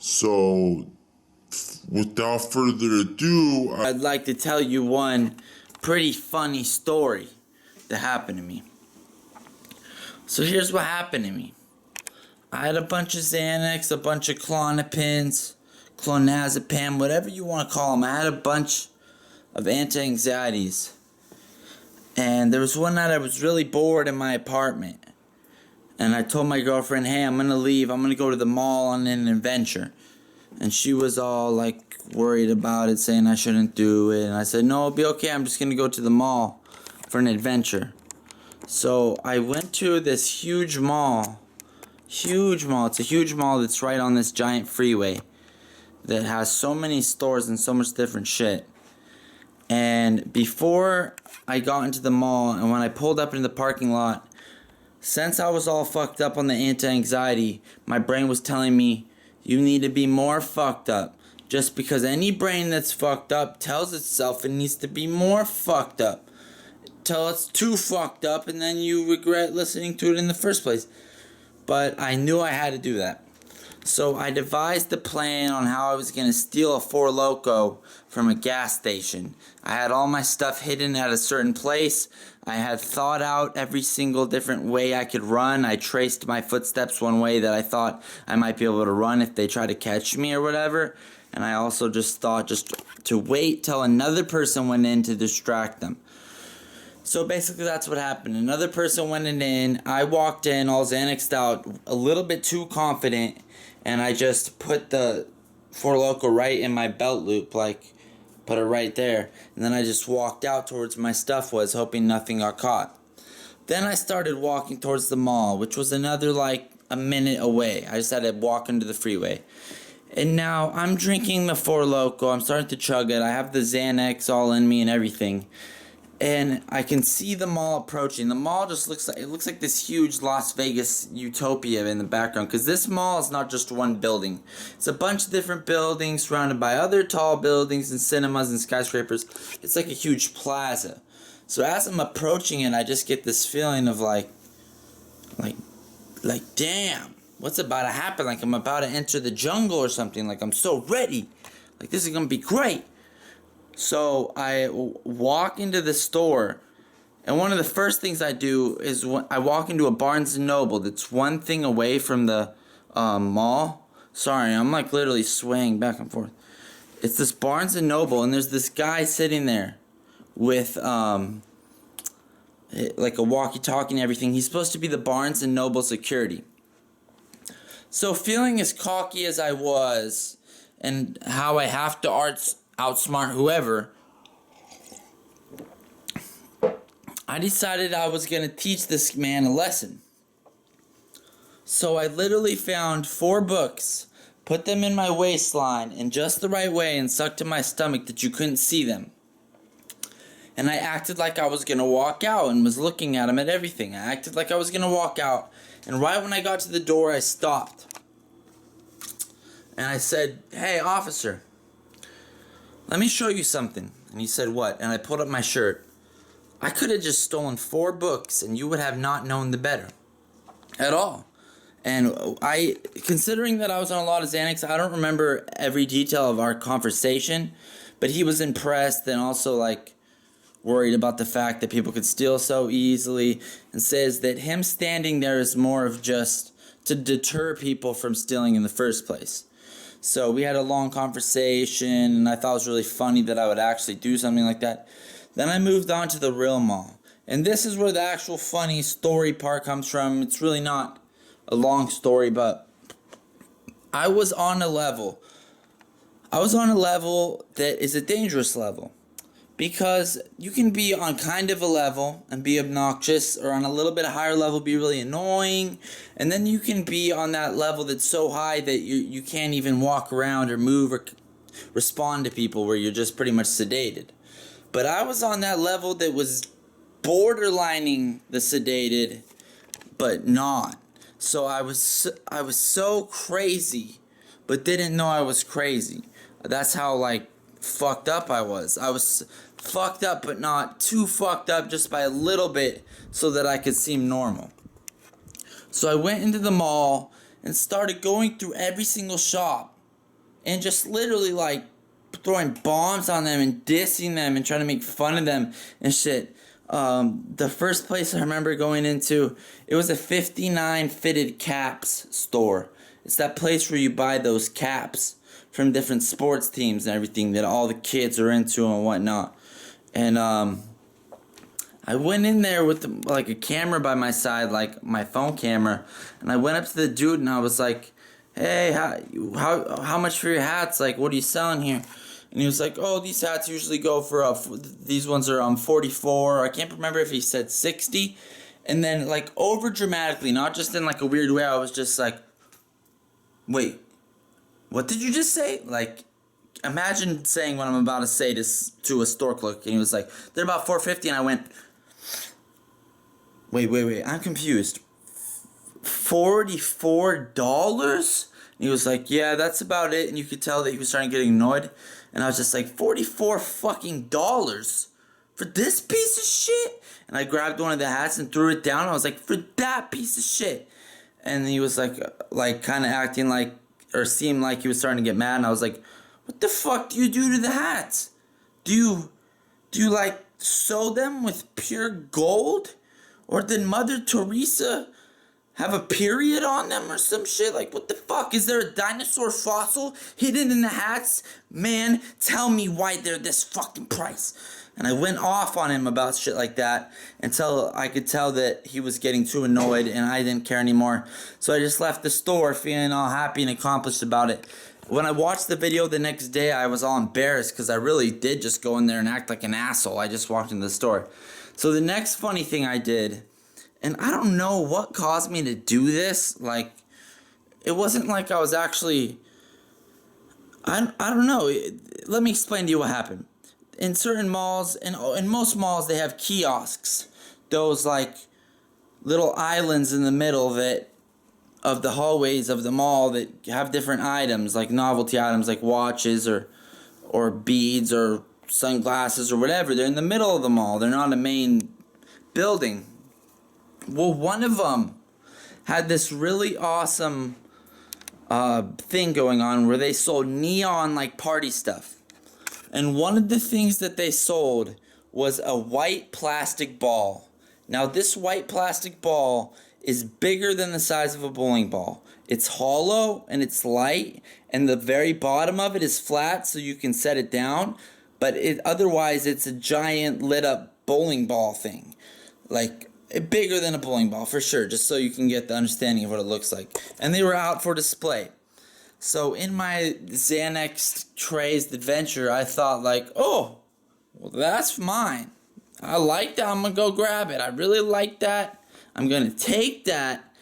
So, without further ado, I'd like to tell you one pretty funny story that happened to me. So here's what happened to me. I had a bunch of Xanax, a bunch of Clonopins, clonazepam, whatever you want to call them. I had a bunch of anti-anxieties. And there was one night I was really bored in my apartment. And I told my girlfriend, hey, I'm going to leave. I'm going to go to the mall on an adventure. And she was all like worried about it, saying I shouldn't do it. And I said, no, it'll be okay. I'm just going to go to the mall for an adventure. So I went to this huge mall. Huge mall. It's a huge mall that's right on this giant freeway that has so many stores and so much different shit. And before I got into the mall and when I pulled up into the parking lot, since I was all fucked up on the anti-anxiety, my brain was telling me, you need to be more fucked up. Just because any brain that's fucked up tells itself it needs to be more fucked up. Till it's too fucked up and then you regret listening to it in the first place. But I knew I had to do that. So I devised a plan on how I was going to steal a Four Loko from a gas station. I had all my stuff hidden at a certain place. I had thought out every single different way I could run. I traced my footsteps one way that I thought I might be able to run if they try to catch me or whatever. And I also just thought just to wait till another person went in to distract them. So basically that's what happened. Another person went in. I walked in all Xanaxed out, a little bit too confident. And I just put the Four Loko right in my belt loop, like put it right there. And then I just walked out towards my stuff was, hoping nothing got caught. Then I started walking towards the mall, which was another like a minute away. I just had to walk into the freeway. And now I'm drinking the Four Loko. I'm starting to chug it. I have the Xanax all in me and everything. And I can see the mall approaching. The mall just looks like this huge Las Vegas utopia in the background. Because this mall is not just one building. It's a bunch of different buildings surrounded by other tall buildings and cinemas and skyscrapers. It's like a huge plaza. So as I'm approaching it, I just get this feeling of like damn, what's about to happen? Like I'm about to enter the jungle or something. Like I'm so ready. Like this is going to be great. So I walk into the store, and one of the first things I do is I walk into a Barnes & Noble that's one thing away from the mall. Sorry, I'm like literally swaying back and forth. It's this Barnes & Noble, and there's this guy sitting there with like a walkie-talkie and everything. He's supposed to be the Barnes & Noble security. So feeling as cocky as I was, and how I have to outsmart whoever, I decided I was going to teach this man a lesson. So I literally found 4 books, put them in my waistline in just the right way and sucked to my stomach that you couldn't see them. And I acted like I was going to walk out and was looking at him at everything. I acted like I was going to walk out, and right when I got to the door I stopped. And I said, hey officer, let me show you something. And he said, what? And I pulled up my shirt. I could have just stolen 4 books and you would have not known the better. At all. And considering that I was on a lot of Xanax, I don't remember every detail of our conversation. But he was impressed and also like worried about the fact that people could steal so easily. And says that him standing there is more of just to deter people from stealing in the first place. So we had a long conversation, and I thought it was really funny that I would actually do something like that. Then I moved on to the real mall. And this is where the actual funny story part comes from. It's really not a long story, but I was on a level. That is a dangerous level. Because you can be on kind of a level and be obnoxious, or on a little bit higher level be really annoying, and then you can be on that level that's so high that you can't even walk around or move or respond to people, where you're just pretty much sedated. But I was on that level that was borderlining the sedated, but not. So I was so crazy, but didn't know I was crazy. That's how like fucked up I was. I was fucked up, but not too fucked up, just by a little bit, so that I could seem normal. So I went into the mall and started going through every single shop and just literally like throwing bombs on them and dissing them and trying to make fun of them and shit. The first place I remember going into, it was a 59 fitted caps store. It's that place where you buy those caps from different sports teams and everything that all the kids are into and whatnot. And I went in there with like a camera by my side, like my phone camera, and I went up to the dude and I was like, "Hey, how much for your hats? Like, what are you selling here?" And he was like, "Oh, these hats usually go for these ones are 44." I can't remember if he said 60. And then like over dramatically, not just in like a weird way, I was just like, "Wait, what did you just say?" Like, imagine saying what I'm about to say to a store clerk, and he was like, "They're about 450," and I went, Wait, I'm confused. $44? And he was like, "Yeah, that's about it." And you could tell that he was starting to get annoyed. And I was just like, 44 fucking dollars for this piece of shit? And I grabbed one of the hats and threw it down. I was like, "For that piece of shit?" And he was like kind of acting like, or seemed like he was starting to get mad. And I was like, "What the fuck do you do to the hats? Do you like sew them with pure gold? Or did Mother Teresa have a period on them or some shit? Like, what the fuck? Is there a dinosaur fossil hidden in the hats? Man, tell me why they're this fucking price." And I went off on him about shit like that until I could tell that he was getting too annoyed and I didn't care anymore. So I just left the store feeling all happy and accomplished about it. When I watched the video the next day, I was all embarrassed because I really did just go in there and act like an asshole. I just walked into the store. So the next funny thing I did, and I don't know what caused me to do this. Like, it wasn't like I was actually, I don't know. Let me explain to you what happened. In certain malls, in most malls, they have kiosks. Those, like, little islands in the middle of the hallways of the mall that have different items, like novelty items, like watches or beads or sunglasses or whatever. They're in the middle of the mall. They're not a main building. Well, one of them had this really awesome thing going on where they sold neon like party stuff. And one of the things that they sold was a white plastic ball. Now, this white plastic ball is bigger than the size of a bowling ball. It's hollow and it's light, and the very bottom of it is flat so you can set it down, but otherwise it's a giant lit up bowling ball thing. Like, bigger than a bowling ball for sure, just so you can get the understanding of what it looks like. And they were out for display. So in my Xanax crazed adventure, I thought like, "Oh, well, that's mine. I like that. I'm going to go grab it. I really like that. I'm going to take that,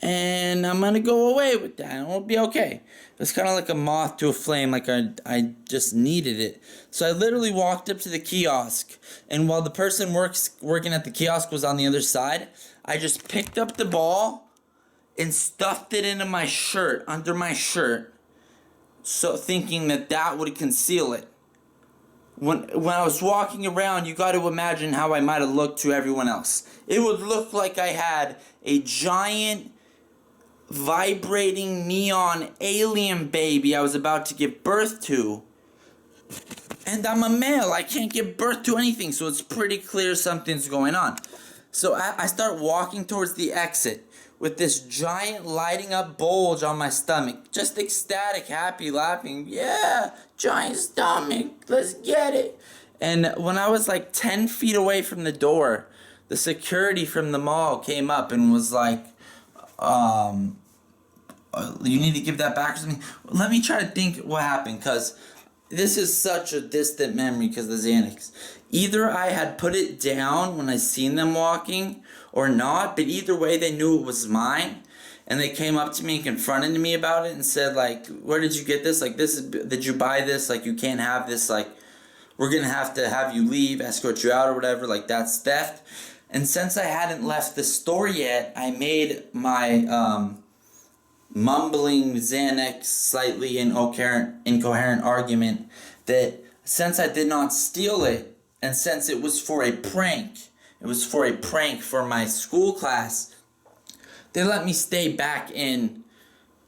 and I'm going to go away with that, and it'll be okay." It's kind of like a moth to a flame, like I just needed it. So I literally walked up to the kiosk, and while the person working at the kiosk was on the other side, I just picked up the ball and stuffed it into my shirt, under my shirt, so thinking that would conceal it. When I was walking around, you got to imagine how I might have looked to everyone else. It would look like I had a giant, vibrating neon alien baby I was about to give birth to. And I'm a male. I can't give birth to anything, so it's pretty clear something's going on. So I start walking towards the exit with this giant lighting up bulge on my stomach. Just ecstatic, happy, laughing. "Yeah, giant stomach, let's get it." And when I was like 10 feet away from the door, the security from the mall came up and was like, "You need to give that back or something." Let me try to think what happened, because this is such a distant memory because of the Xanax. Either I had put it down when I seen them walking or not, but either way they knew it was mine, and they came up to me and confronted me about it and said like, "Where did you get this? Like, did you buy this? Like, you can't have this. Like, we're gonna have to have you leave, escort you out or whatever. Like, that's theft." And since I hadn't left the store yet, I made my mumbling Xanax slightly incoherent argument that since I did not steal it, and since it was for a prank, for my school class, they let me stay back in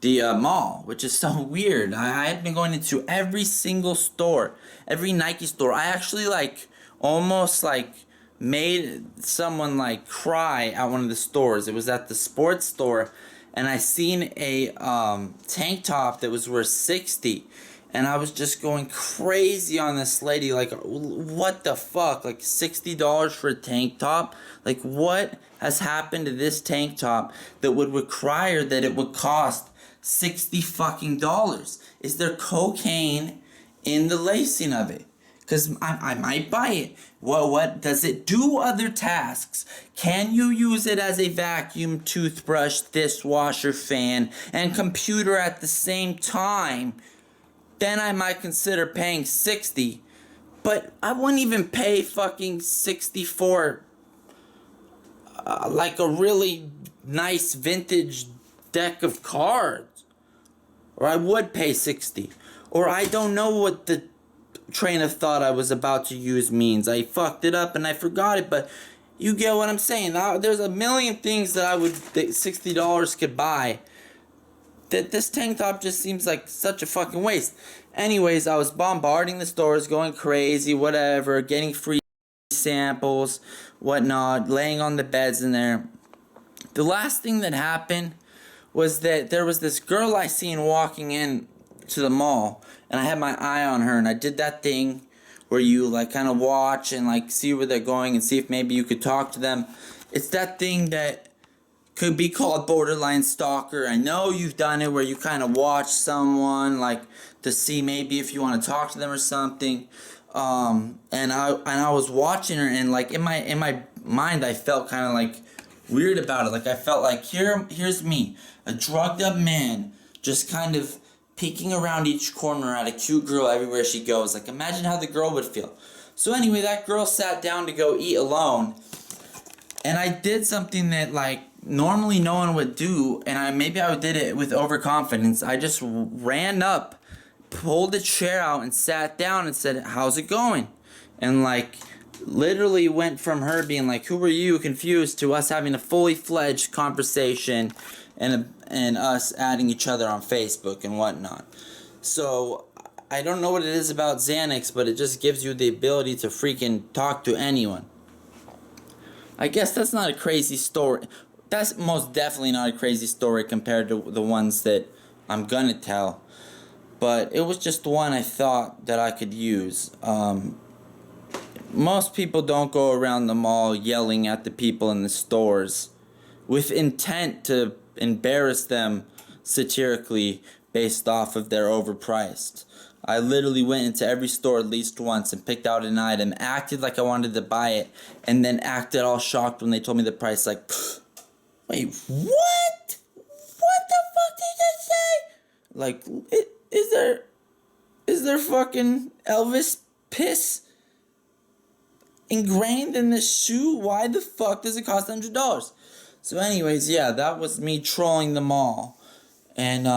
the mall, which is so weird. I had been going into every single store, every Nike store. I actually like almost like made someone like cry at one of the stores. It was at the sports store, and I seen a tank top that was worth 60, and I was just going crazy on this lady. Like, what the fuck? Like $60 for a tank top? Like, what has happened to this tank top that would require that it would cost 60 fucking dollars? Is there cocaine in the lacing of it? Because I might buy it. Well, what does it do? Other tasks? Can you use it as a vacuum, toothbrush, dishwasher, fan, and computer at the same time? Then I might consider paying 60. But I wouldn't even pay fucking 60 for like a really nice vintage deck of cards. Or I would pay 60. Or I don't know what the train of thought I was about to use means. I fucked it up and I forgot it, but you get what I'm saying. There's a million things that that $60 could buy. That this tank top just seems like such a fucking waste. Anyways, I was bombarding the stores, going crazy, whatever, getting free samples, whatnot, laying on the beds in there. The last thing that happened was that there was this girl I seen walking in to the mall, and I had my eye on her, and I did that thing where you like kind of watch and like see where they're going and see if maybe you could talk to them. It's that thing that could be called borderline stalker. I know you've done it where you kind of watch someone like to see maybe if you want to talk to them or something. And I was watching her, and like in my mind I felt kind of like weird about it. Like I felt like here's me, a drugged up man, just kind of peeking around each corner at a cute girl everywhere she goes. Like imagine how the girl would feel. So anyway, that girl sat down to go eat alone, and I did something that like normally no one would do, and maybe I did it with overconfidence. I just ran up, pulled a chair out, and sat down and said, "How's it going?" And like literally went from her being like, "Who are you?" confused to us having a fully fledged conversation, and us adding each other on Facebook and whatnot. So I don't know what it is about Xanax, but it just gives you the ability to freaking talk to anyone. I guess that's not a crazy story. That's most definitely not a crazy story compared to the ones that I'm gonna tell. But it was just one I thought that I could use. Most people don't go around the mall yelling at the people in the stores with intent to embarrass them satirically based off of their overpriced. I literally went into every store at least once and picked out an item, acted like I wanted to buy it, and then acted all shocked when they told me the price. Like, wait, what? What the fuck did you say? Like, is there fucking Elvis piss ingrained in this shoe? Why the fuck does it cost $100? So anyways, yeah, that was me trolling the mall. And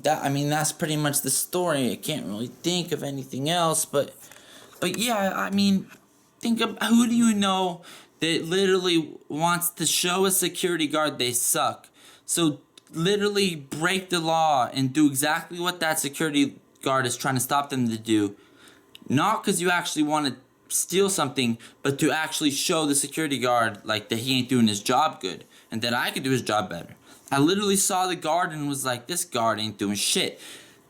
that's pretty much the story. I can't really think of anything else, but yeah, I mean, think of who do you know that literally wants to show a security guard they suck. So literally break the law and do exactly what that security guard is trying to stop them to do. Not because you actually want to steal something, but to actually show the security guard like that he ain't doing his job good and that I could do his job better. I literally saw the guard and was like, this guard ain't doing shit.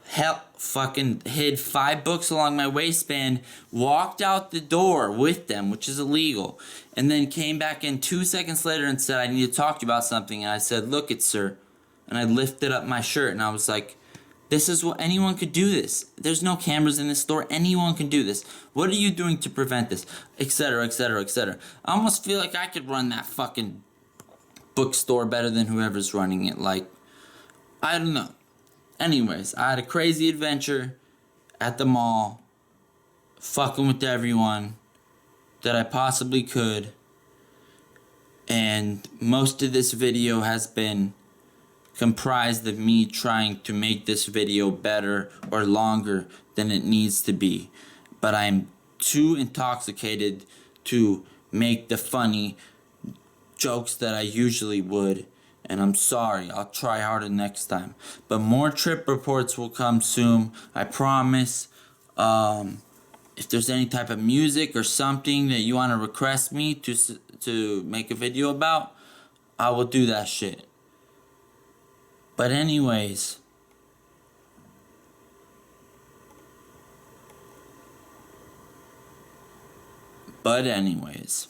Hell, fucking hid 5 books along my waistband, walked out the door with them, which is illegal, and then came back in 2 seconds later and said, I need to talk to you about something. And I said, look it, sir. And I lifted up my shirt and I was like, this is what anyone could do this. There's no cameras in this store. Anyone can do this. What are you doing to prevent this? Etc., etc., etc. I almost feel like I could run that fucking bookstore better than whoever's running it. Like, I don't know. Anyways, I had a crazy adventure at the mall, fucking with everyone that I possibly could. And most of this video has been comprised of me trying to make this video better or longer than it needs to be. But I'm too intoxicated to make the funny jokes that I usually would. And I'm sorry. I'll try harder next time. But more trip reports will come soon. I promise. If there's any type of music or something that you want to request me to make a video about, I will do that shit. But anyways. But anyways.